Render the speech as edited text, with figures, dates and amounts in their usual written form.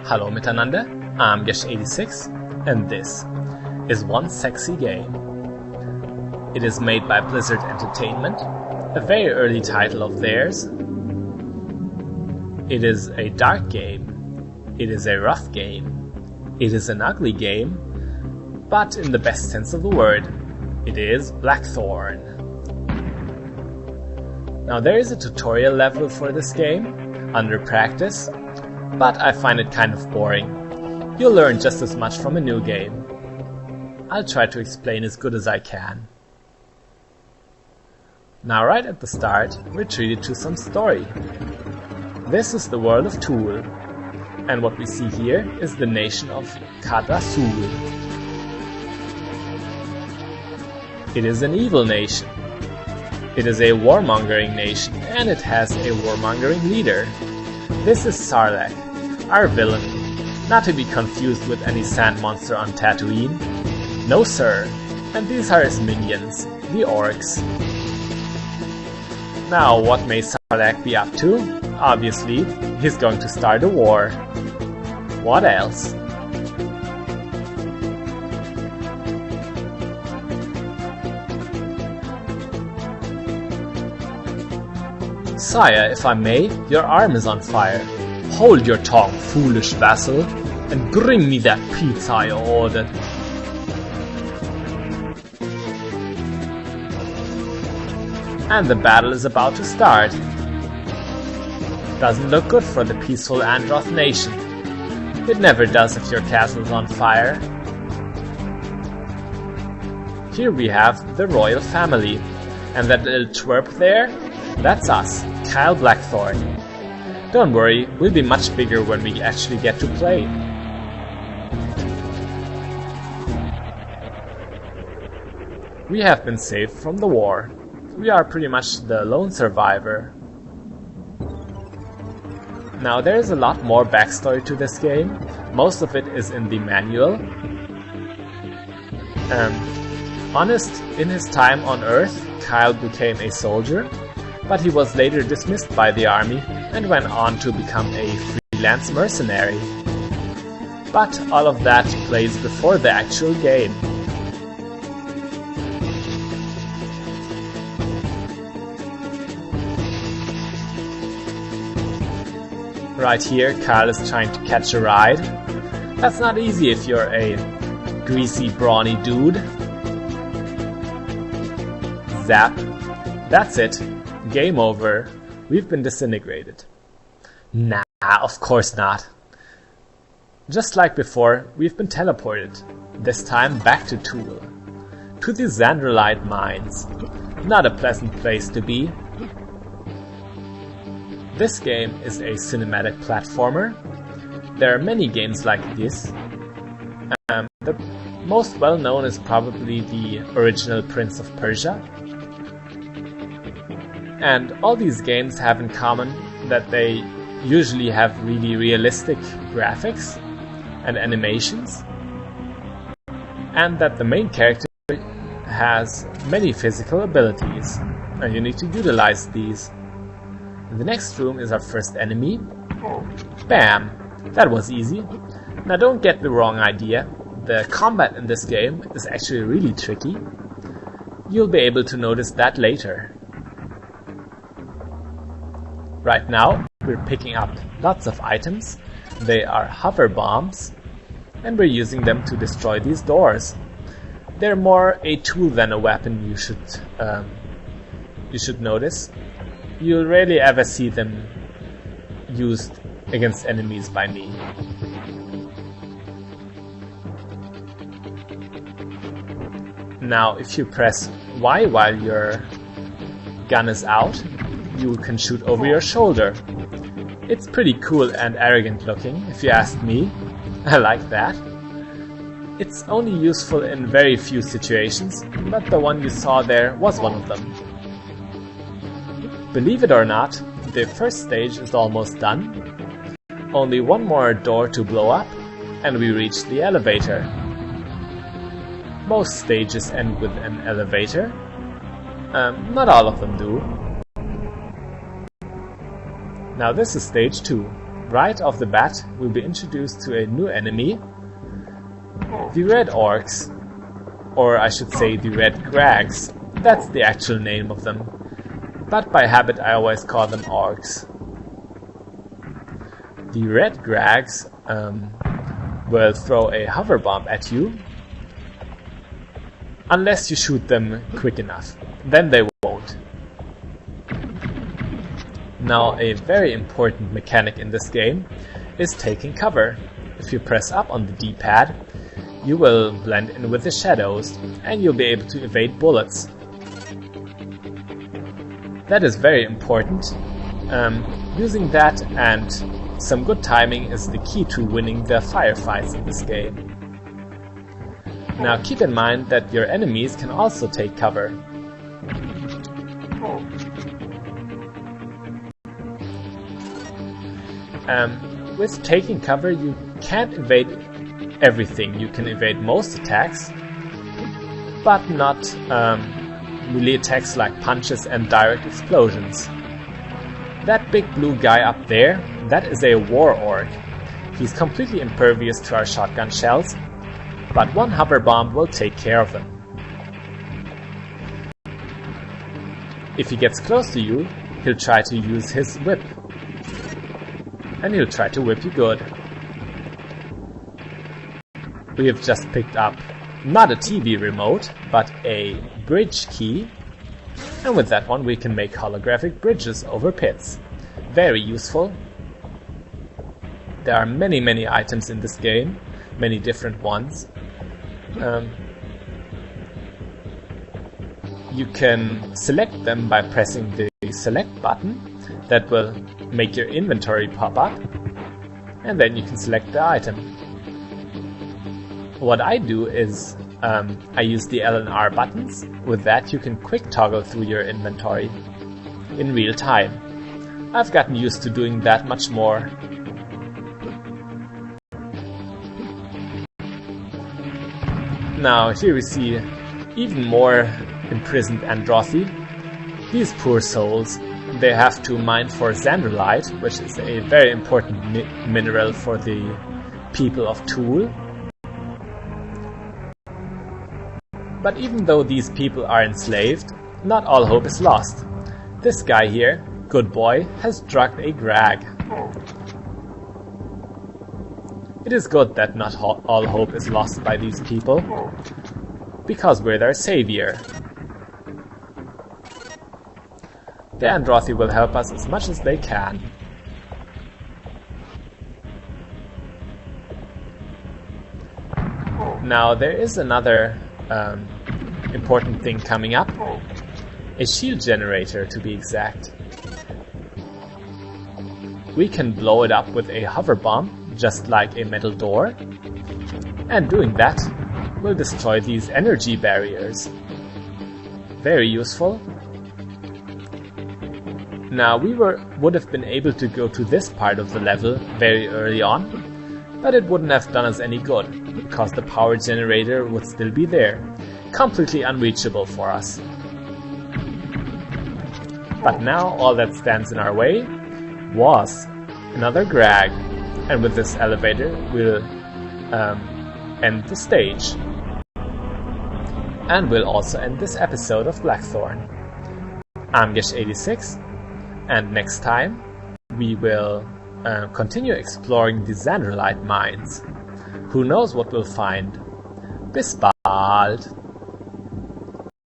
Hallo miteinander, I'm Gesh86 and this is One Sexy Game. It is made by Blizzard Entertainment, a very early title of theirs. It is a dark game, it is a rough game, it is an ugly game, but in the best sense of the word, it is Blackthorne. Now there is a tutorial level for this game, under practice, but I find it kind of boring. You'll learn just as much from a new game. I'll try to explain as good as I can. Now right at the start, we're treated to some story. This is the world of Tool, and what we see here is the nation of Kadasul. It is an evil nation. It is a warmongering nation, and it has a warmongering leader. This is Sarlac, our villain, not to be confused with any sand monster on Tatooine. No sir, and these are his minions, the orcs. Now what may Sarlac be up to? Obviously, he's going to start a war. What else? Sire, if I may, your arm is on fire. Hold your tongue, foolish vassal, and bring me that pizza I ordered. And the battle is about to start. Doesn't look good for the peaceful Androth nation. It never does if your castle's on fire. Here we have the royal family, and that little twerp there, that's us, Kyle Blackthorne. Don't worry, we'll be much bigger when we actually get to play. We have been saved from the war. We are pretty much the lone survivor. Now there is a lot more backstory to this game. Most of it is in the manual. Honest, in his time on Earth, Kyle became a soldier, but he was later dismissed by the army and went on to become a freelance mercenary. But all of that plays before the actual game. Right here, Kyle is trying to catch a ride. That's not easy if you're a greasy, brawny dude. Zap. That's it. Game over. We've been disintegrated. Nah, of course not. Just like before, we've been teleported. This time back to Tool. To the Xandrolite mines. Not a pleasant place to be. This game is a cinematic platformer. There are many games like this. The most well known is probably the original Prince of Persia. And all these games have in common that they usually have really realistic graphics and animations, and that the main character has many physical abilities, and you need to utilize these. In the next room is our first enemy. Bam! That was easy. Now don't get the wrong idea. The combat in this game is actually really tricky. You'll be able to notice that later. Right now, we're picking up lots of items. They are hover bombs, and we're using them to destroy these doors. They're more a tool than a weapon, you should notice. You'll rarely ever see them used against enemies by me. Now, if you press Y while your gun is out, you can shoot over your shoulder. It's pretty cool and arrogant looking, if you ask me. I like that. It's only useful in very few situations, but the one you saw there was one of them. Believe it or not, the first stage is almost done. Only one more door to blow up, and we reach the elevator. Most stages end with an elevator. Not all of them do. Now this is stage 2. right off the bat, we'll be introduced to a new enemy, the Red Orcs, or I should say the Red Grags. That's the actual name of them, but by habit I always call them Orcs. The Red Grags will throw a hover bomb at you, unless you shoot them quick enough. Then they won't. Now, a very important mechanic in this game is taking cover. If you press up on the D-pad, you will blend in with the shadows and you'll be able to evade bullets. That is very important. Using that and some good timing is the key to winning the firefights in this game. Now keep in mind that your enemies can also take cover. With taking cover you can't evade everything. You can evade most attacks, but not melee attacks like punches and direct explosions. That big blue guy up there, that is a war orc. He's completely impervious to our shotgun shells, but one hover bomb will take care of him. If he gets close to you, he'll try to use his whip. And he'll try to whip you good. We have just picked up not a TV remote, but a bridge key. And with that one we can make holographic bridges over pits. Very useful. There are many items in this game, many different ones. You can select them by pressing the select button. That will make your inventory pop up, and then you can select the item. What I do is I use the L and R buttons. With that you can quick toggle through your inventory in real time. I've gotten used to doing that much more. Now here we see even more imprisoned Androthi. These poor souls. They have to mine for Xandrolite, which is a very important mineral for the people of Tool. But even though these people are enslaved, not all hope is lost. This guy here, good boy, has drugged a Grag. It is good that not all hope is lost by these people, because we're their savior. The Androthi will help us as much as they can. Now there is another important thing coming up. A shield generator, to be exact. We can blow it up with a hover bomb, just like a metal door. And doing that will destroy these energy barriers. Very useful. Now we would have been able to go to this part of the level very early on, but it wouldn't have done us any good, because the power generator would still be there, completely unreachable for us. But now all that stands in our way was another Grag, and with this elevator we'll end the stage. And we'll also end this episode of Blackthorne. I'm Gesh86. And next time, we will continue exploring the Xandrolite mines. Who knows what we'll find? Bis bald!